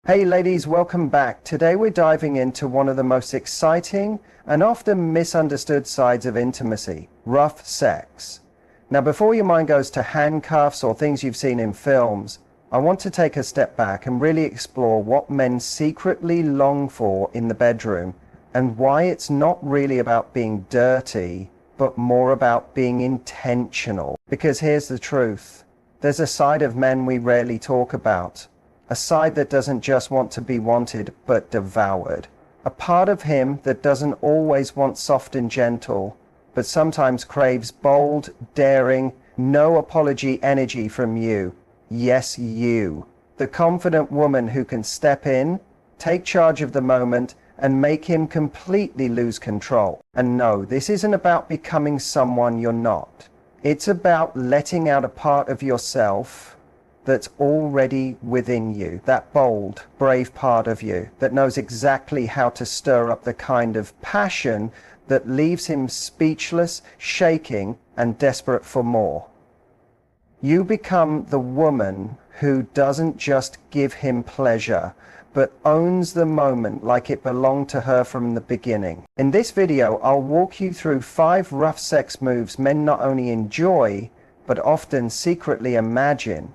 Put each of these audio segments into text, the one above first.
Hey ladies, welcome back. Today we're diving into one of the most exciting and often misunderstood sides of intimacy, rough sex. Now before your mind goes to handcuffs or things you've seen in films, I want to take a step back and really explore what men secretly long for in the bedroom and why it's not really about being dirty, but more about being intentional. Because here's the truth. There's a side of men we rarely talk about. A side that doesn't just want to be wanted, but devoured. A part of him that doesn't always want soft and gentle, but sometimes craves bold, daring, no apology energy from you. Yes, you. The confident woman who can step in, take charge of the moment, and make him completely lose control. And no, this isn't about becoming someone you're not. It's about letting out a part of yourself that's already within you, that bold, brave part of you that knows exactly how to stir up the kind of passion that leaves him speechless, shaking, and desperate for more. You become the woman who doesn't just give him pleasure, but owns the moment like it belonged to her from the beginning. In this video, I'll walk you through 5 rough sex moves men not only enjoy, but often secretly imagine.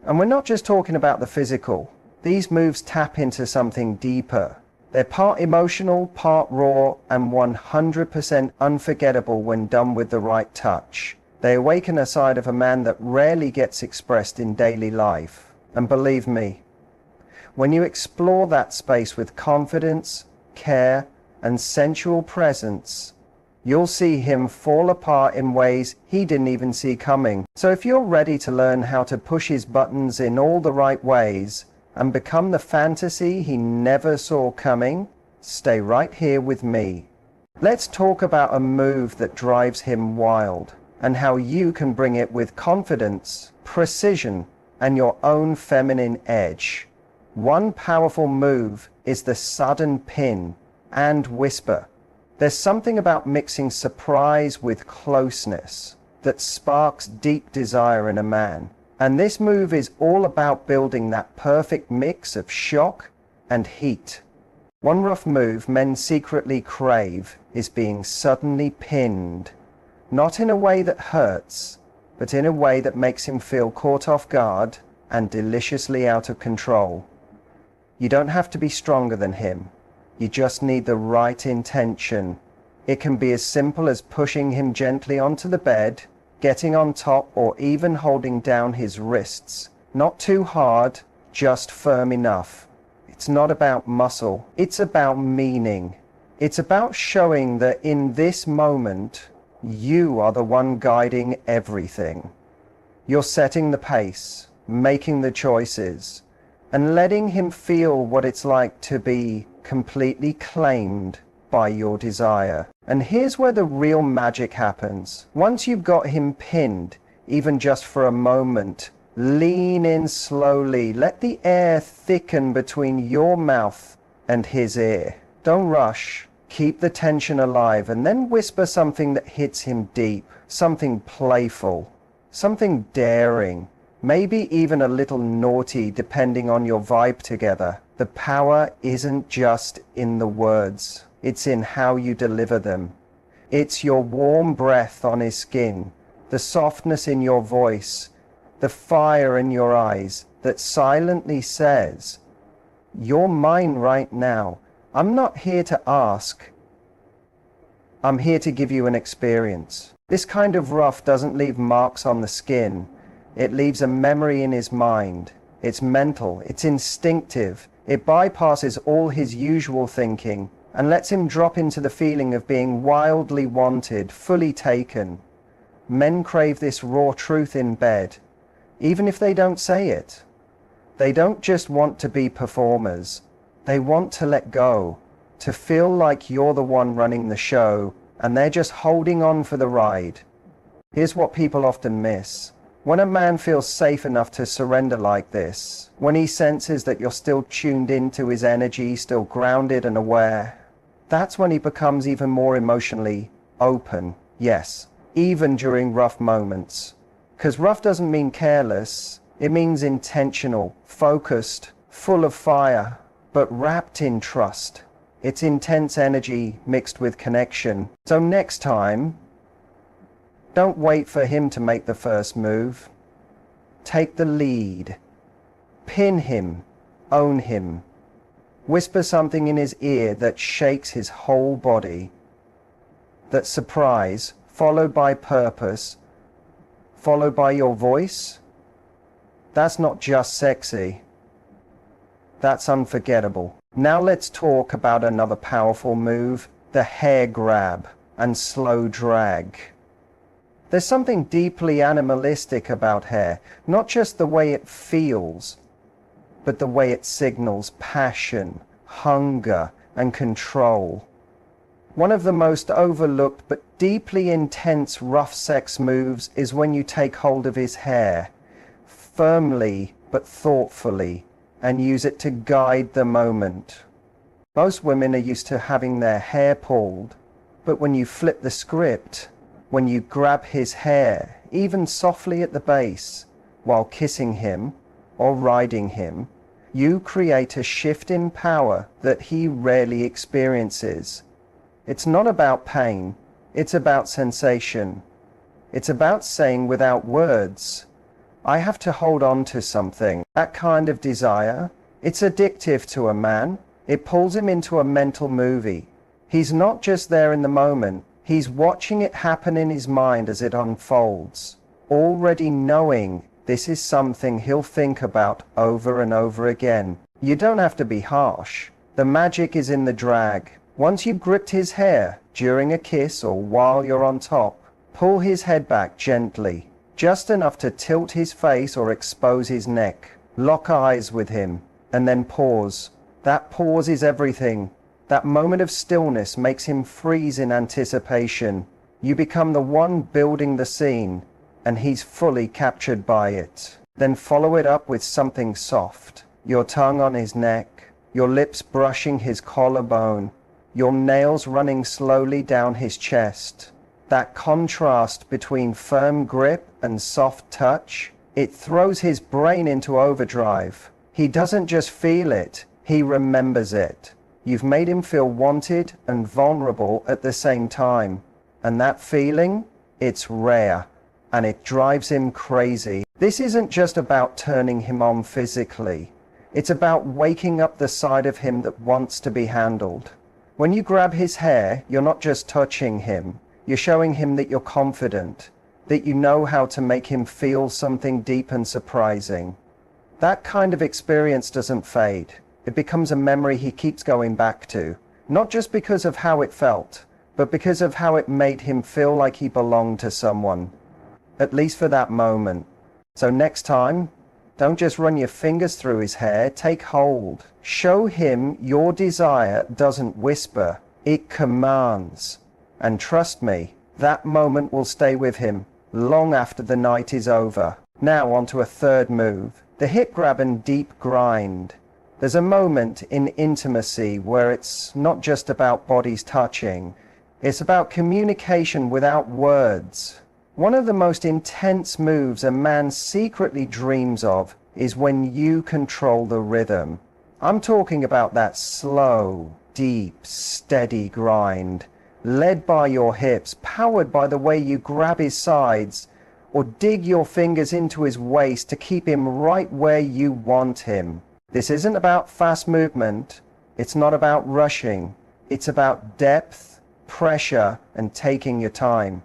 And we're not just talking about the physical. These moves tap into something deeper. They're part emotional, part raw, and 100% unforgettable when done with the right touch. They awaken a side of a man that rarely gets expressed in daily life. And believe me, when you explore that space with confidence, care, and sensual presence, you'll see him fall apart in ways he didn't even see coming. So if you're ready to learn how to push his buttons in all the right ways and become the fantasy he never saw coming, stay right here with me. Let's talk about a move that drives him wild and how you can bring it with confidence, precision, and your own feminine edge. One powerful move is the sudden pin and whisper. There's something about mixing surprise with closeness that sparks deep desire in a man. And this move is all about building that perfect mix of shock and heat. One rough move men secretly crave is being suddenly pinned. Not in a way that hurts, but in a way that makes him feel caught off guard and deliciously out of control. You don't have to be stronger than him. You just need the right intention. It can be as simple as pushing him gently onto the bed, getting on top, or even holding down his wrists. Not too hard, just firm enough. It's not about muscle. It's about meaning. It's about showing that in this moment, you are the one guiding everything. You're setting the pace, making the choices, and letting him feel what it's like to be completely claimed by your desire. And here's where the real magic happens. Once you've got him pinned, even just for a moment, lean in slowly. Let the air thicken between your mouth and his ear. Don't rush. Keep the tension alive, and then whisper something that hits him deep, something playful, something daring. Maybe even a little naughty, depending on your vibe together. The power isn't just in the words. It's in how you deliver them. It's your warm breath on his skin, the softness in your voice, the fire in your eyes that silently says, "You're mine right now. I'm not here to ask. I'm here to give you an experience." This kind of rough doesn't leave marks on the skin. It leaves a memory in his mind. It's mental, it's instinctive. It bypasses all his usual thinking and lets him drop into the feeling of being wildly wanted, fully taken. Men crave this raw truth in bed, even if they don't say it. They don't just want to be performers. They want to let go, to feel like you're the one running the show and they're just holding on for the ride. Here's what people often miss. When a man feels safe enough to surrender like this, when he senses that you're still tuned into his energy, still grounded and aware, that's when he becomes even more emotionally open. Yes, even during rough moments. Because rough doesn't mean careless, it means intentional, focused, full of fire, but wrapped in trust. It's intense energy mixed with connection. So next time, don't wait for him to make the first move. Take the lead. Pin him. Own him. Whisper something in his ear that shakes his whole body. That's surprise, followed by purpose, followed by your voice. That's not just sexy. That's unforgettable. Now let's talk about another powerful move, the hair grab and slow drag. There's something deeply animalistic about hair, not just the way it feels, but the way it signals passion, hunger, and control. One of the most overlooked but deeply intense rough sex moves is when you take hold of his hair, firmly but thoughtfully, and use it to guide the moment. Most women are used to having their hair pulled, but when you flip the script, when you grab his hair, even softly at the base, while kissing him or riding him, you create a shift in power that he rarely experiences. It's not about pain, it's about sensation. It's about saying without words, I have to hold on to something. That kind of desire, it's addictive to a man. It pulls him into a mental movie. He's not just there in the moment, he's watching it happen in his mind as it unfolds, already knowing this is something he'll think about over and over again. You don't have to be harsh. The magic is in the drag. Once you've gripped his hair, during a kiss or while you're on top, pull his head back gently, just enough to tilt his face or expose his neck. Lock eyes with him, and then pause. That pause is everything. That moment of stillness makes him freeze in anticipation. You become the one building the scene, and he's fully captured by it. Then follow it up with something soft. Your tongue on his neck, your lips brushing his collarbone, your nails running slowly down his chest. That contrast between firm grip and soft touch, it throws his brain into overdrive. He doesn't just feel it, he remembers it. You've made him feel wanted and vulnerable at the same time. And that feeling, it's rare, and it drives him crazy. This isn't just about turning him on physically. It's about waking up the side of him that wants to be handled. When you grab his hair, you're not just touching him. You're showing him that you're confident, that you know how to make him feel something deep and surprising. That kind of experience doesn't fade. It becomes a memory he keeps going back to, not just because of how it felt, but because of how it made him feel like he belonged to someone, at least for that moment. So next time, don't just run your fingers through his hair, take hold. Show him your desire doesn't whisper, it commands. And trust me, that moment will stay with him long after the night is over. Now on to a third move, the hip grab and deep grind. There's a moment in intimacy where it's not just about bodies touching, it's about communication without words. One of the most intense moves a man secretly dreams of is when you control the rhythm. I'm talking about that slow, deep, steady grind, led by your hips, powered by the way you grab his sides, or dig your fingers into his waist to keep him right where you want him. This isn't about fast movement, it's not about rushing, it's about depth, pressure, and taking your time.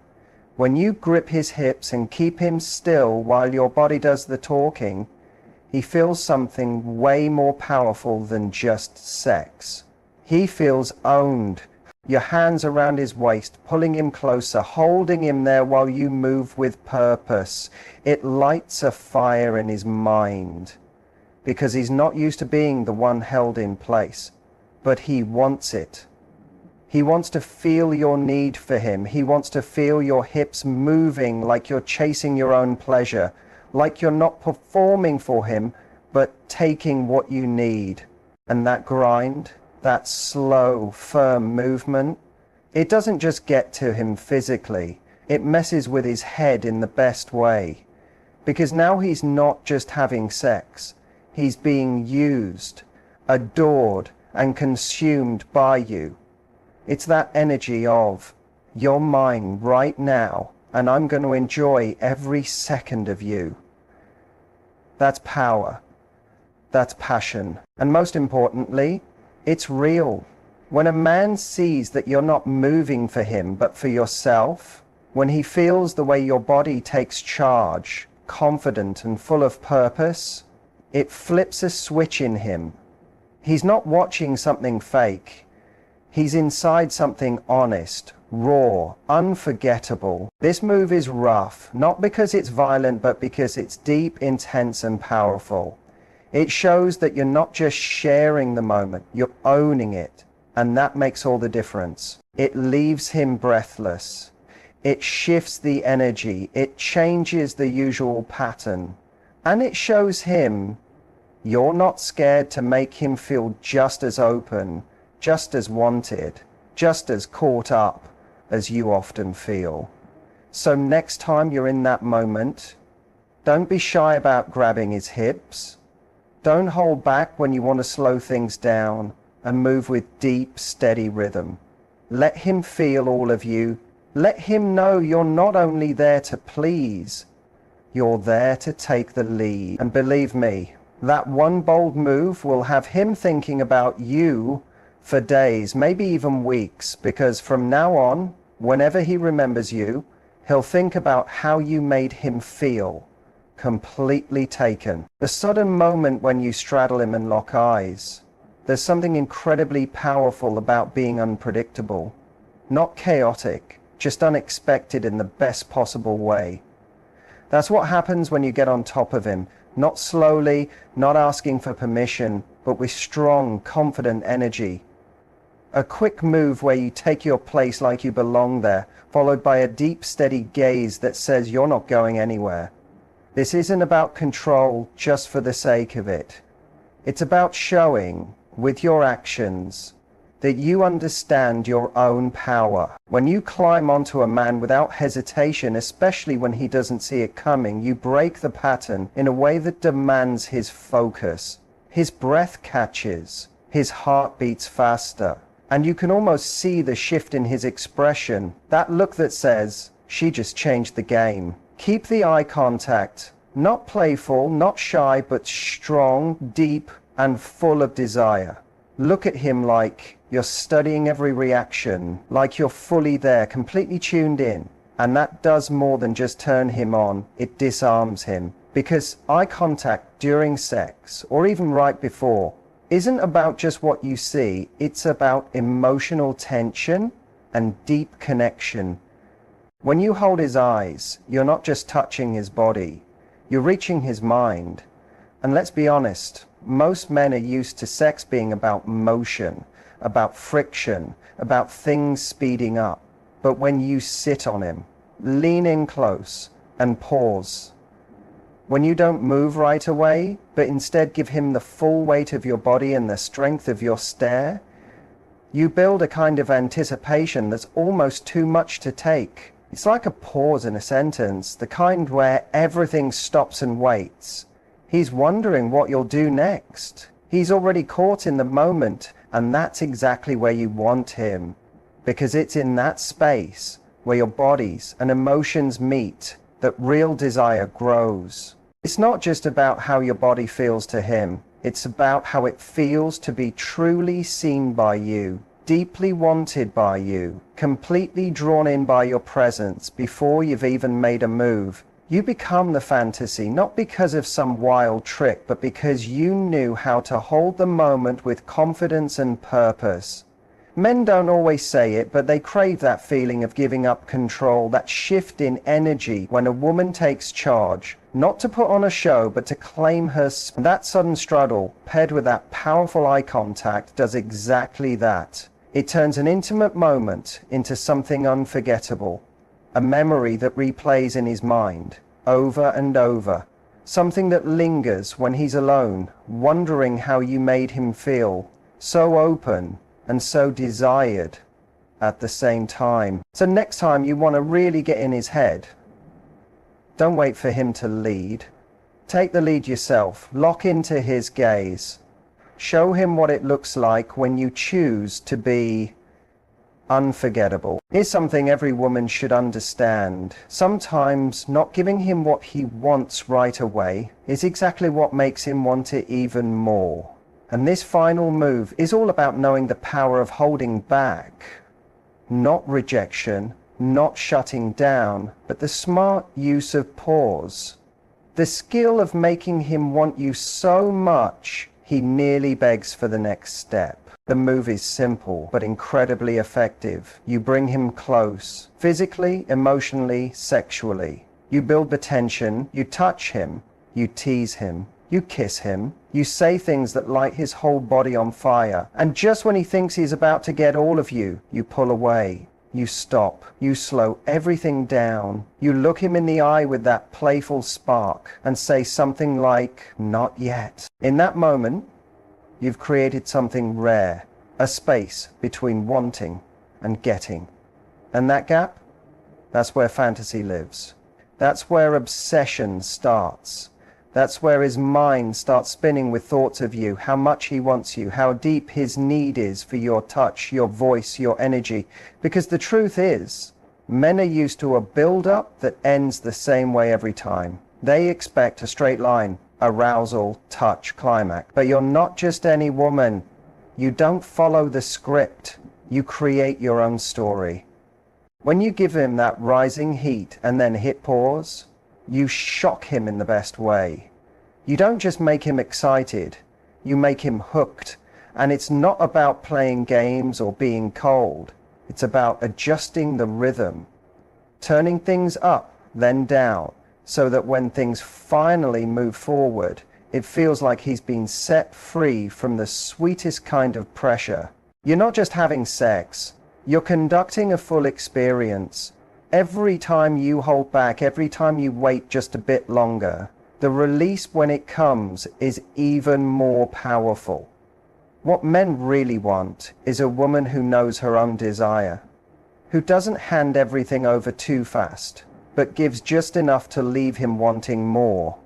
When you grip his hips and keep him still while your body does the talking, he feels something way more powerful than just sex. He feels owned. Your hands around his waist, pulling him closer, holding him there while you move with purpose. It lights a fire in his mind, because he's not used to being the one held in place, but he wants it. He wants to feel your need for him. He wants to feel your hips moving like you're chasing your own pleasure, like you're not performing for him, but taking what you need. And that grind, that slow, firm movement, it doesn't just get to him physically, it messes with his head in the best way. Because now he's not just having sex, He's being used, adored, and consumed by you. It's that energy of, you're mine right now, and I'm going to enjoy every second of you. That's power. That's passion. And most importantly, it's real. When a man sees that you're not moving for him, but for yourself, when he feels the way your body takes charge, confident and full of purpose, it flips a switch in him. He's not watching something fake. He's inside something honest, raw, unforgettable. This move is rough, not because it's violent, but because it's deep, intense, and powerful. It shows that you're not just sharing the moment, you're owning it. And that makes all the difference. It leaves him breathless. It shifts the energy. It changes the usual pattern. And it shows him you're not scared to make him feel just as open, just as wanted, just as caught up as you often feel. So next time you're in that moment, don't be shy about grabbing his hips. Don't hold back when you want to slow things down and move with deep, steady rhythm. Let him feel all of you. Let him know you're not only there to please, you're there to take the lead. And believe me, that one bold move will have him thinking about you for days, maybe even weeks, because from now on, whenever he remembers you, he'll think about how you made him feel, completely taken. The sudden moment when you straddle him and lock eyes, there's something incredibly powerful about being unpredictable. Not chaotic, just unexpected in the best possible way. That's what happens when you get on top of him. Not slowly, not asking for permission, but with strong, confident energy. A quick move where you take your place like you belong there, followed by a deep, steady gaze that says you're not going anywhere. This isn't about control just for the sake of it. It's about showing, with your actions, that you understand your own power. When you climb onto a man without hesitation, especially when he doesn't see it coming, you break the pattern in a way that demands his focus. His breath catches, his heart beats faster, and you can almost see the shift in his expression, that look that says, she just changed the game. Keep the eye contact, not playful, not shy, but strong, deep, and full of desire. Look at him like you're studying every reaction, like you're fully there, completely tuned in. And that does more than just turn him on, it disarms him. Because eye contact during sex, or even right before, isn't about just what you see, it's about emotional tension and deep connection. When you hold his eyes, you're not just touching his body, you're reaching his mind. And let's be honest, most men are used to sex being about motion, about friction, about things speeding up. But when you sit on him, lean in close and pause. When you don't move right away, but instead give him the full weight of your body and the strength of your stare, you build a kind of anticipation that's almost too much to take. It's like a pause in a sentence, the kind where everything stops and waits. He's wondering what you'll do next. He's already caught in the moment, and that's exactly where you want him. Because it's in that space where your bodies and emotions meet that real desire grows. It's not just about how your body feels to him. It's about how it feels to be truly seen by you, deeply wanted by you, completely drawn in by your presence before you've even made a move. You become the fantasy, not because of some wild trick, but because you knew how to hold the moment with confidence and purpose. Men don't always say it, but they crave that feeling of giving up control, that shift in energy when a woman takes charge, not to put on a show, but to claim her space. That sudden straddle, paired with that powerful eye contact, does exactly that. It turns an intimate moment into something unforgettable. A memory that replays in his mind, over and over. Something that lingers when he's alone, wondering how you made him feel. So open and so desired at the same time. So next time you want to really get in his head, don't wait for him to lead. Take the lead yourself. Lock into his gaze. Show him what it looks like when you choose to be unforgettable. Here's something every woman should understand. Sometimes not giving him what he wants right away is exactly what makes him want it even more. And this final move is all about knowing the power of holding back. Not rejection, not shutting down, but the smart use of pause. The skill of making him want you so much he nearly begs for the next step. The move is simple, but incredibly effective. You bring him close, physically, emotionally, sexually. You build the tension, you touch him, you tease him, you kiss him, you say things that light his whole body on fire. And just when he thinks he's about to get all of you, you pull away. You stop, you slow everything down, you look him in the eye with that playful spark and say something like, "Not yet." In that moment, you've created something rare, a space between wanting and getting. And that gap, that's where fantasy lives. That's where obsession starts. That's where his mind starts spinning with thoughts of you, how much he wants you, how deep his need is for your touch, your voice, your energy. Because the truth is, men are used to a build-up that ends the same way every time. They expect a straight line, arousal, touch, climax. But you're not just any woman. You don't follow the script. You create your own story. When you give him that rising heat and then hit pause, you shock him in the best way. You don't just make him excited, you make him hooked. And it's not about playing games or being cold. It's about adjusting the rhythm, turning things up, then down, so that when things finally move forward, it feels like he's been set free from the sweetest kind of pressure. You're not just having sex, you're conducting a full experience. Every time you hold back, every time you wait just a bit longer, the release when it comes is even more powerful. What men really want is a woman who knows her own desire, who doesn't hand everything over too fast, but gives just enough to leave him wanting more.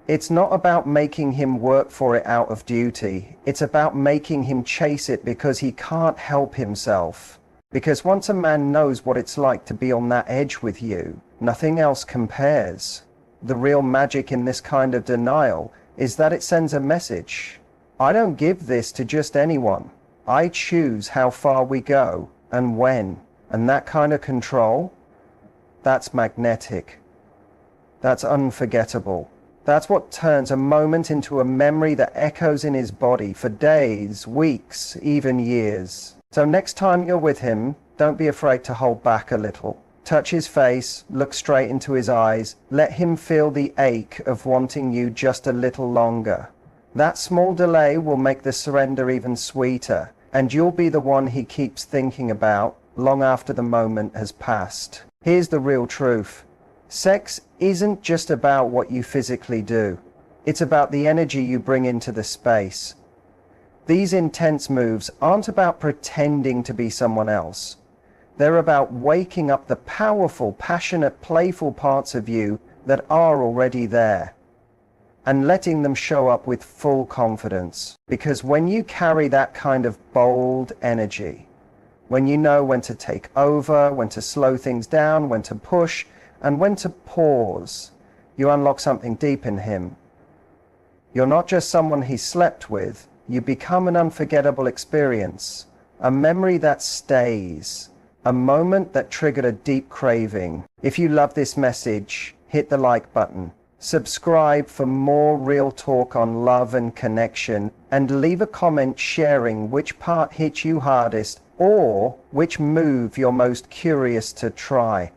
It's not about making him work for it out of duty. It's about making him chase it because he can't help himself. Because once a man knows what it's like to be on that edge with you, nothing else compares. The real magic in this kind of denial is that it sends a message. I don't give this to just anyone. I choose how far we go and when. And that kind of control, that's magnetic. That's unforgettable. That's what turns a moment into a memory that echoes in his body for days, weeks, even years. So next time you're with him, don't be afraid to hold back a little. Touch his face, look straight into his eyes, let him feel the ache of wanting you just a little longer. That small delay will make the surrender even sweeter, and you'll be the one he keeps thinking about long after the moment has passed. Here's the real truth. Sex isn't just about what you physically do. It's about the energy you bring into the space. These intense moves aren't about pretending to be someone else. They're about waking up the powerful, passionate, playful parts of you that are already there and letting them show up with full confidence. Because when you carry that kind of bold energy, when you know when to take over, when to slow things down, when to push, and when to pause, you unlock something deep in him. You're not just someone he slept with. You become an unforgettable experience, a memory that stays, a moment that triggered a deep craving. If you love this message, hit the like button, subscribe for more real talk on love and connection, and leave a comment sharing which part hit you hardest or which move you're most curious to try.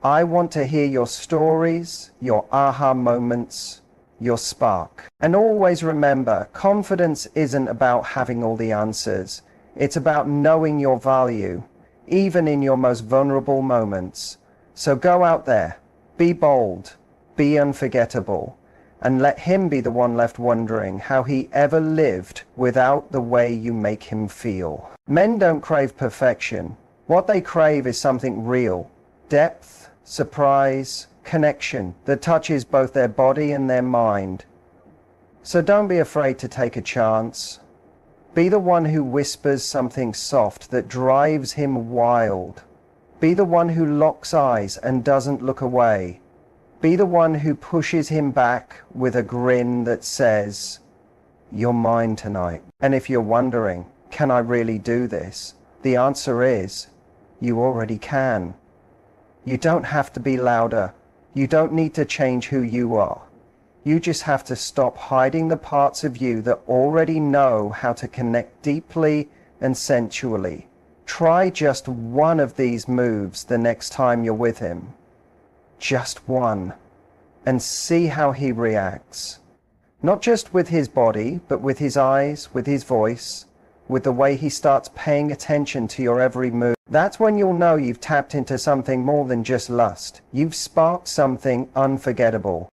I want to hear your stories, your aha moments, your spark. And always remember, confidence isn't about having all the answers. It's about knowing your value, even in your most vulnerable moments. So go out there, be bold, be unforgettable, and let him be the one left wondering how he ever lived without the way you make him feel. Men don't crave perfection. What they crave is something real, depth, surprise, connection that touches both their body and their mind. So don't be afraid to take a chance. Be the one who whispers something soft that drives him wild. Be the one who locks eyes and doesn't look away. Be the one who pushes him back with a grin that says, "You're mine tonight." And if you're wondering, can I really do this? The answer is, you already can. You don't have to be louder. You don't need to change who you are. You just have to stop hiding the parts of you that already know how to connect deeply and sensually. Try just one of these moves the next time you're with him. Just one. And see how he reacts. Not just with his body, but with his eyes, with his voice, with the way he starts paying attention to your every move. That's when you'll know you've tapped into something more than just lust. You've sparked something unforgettable.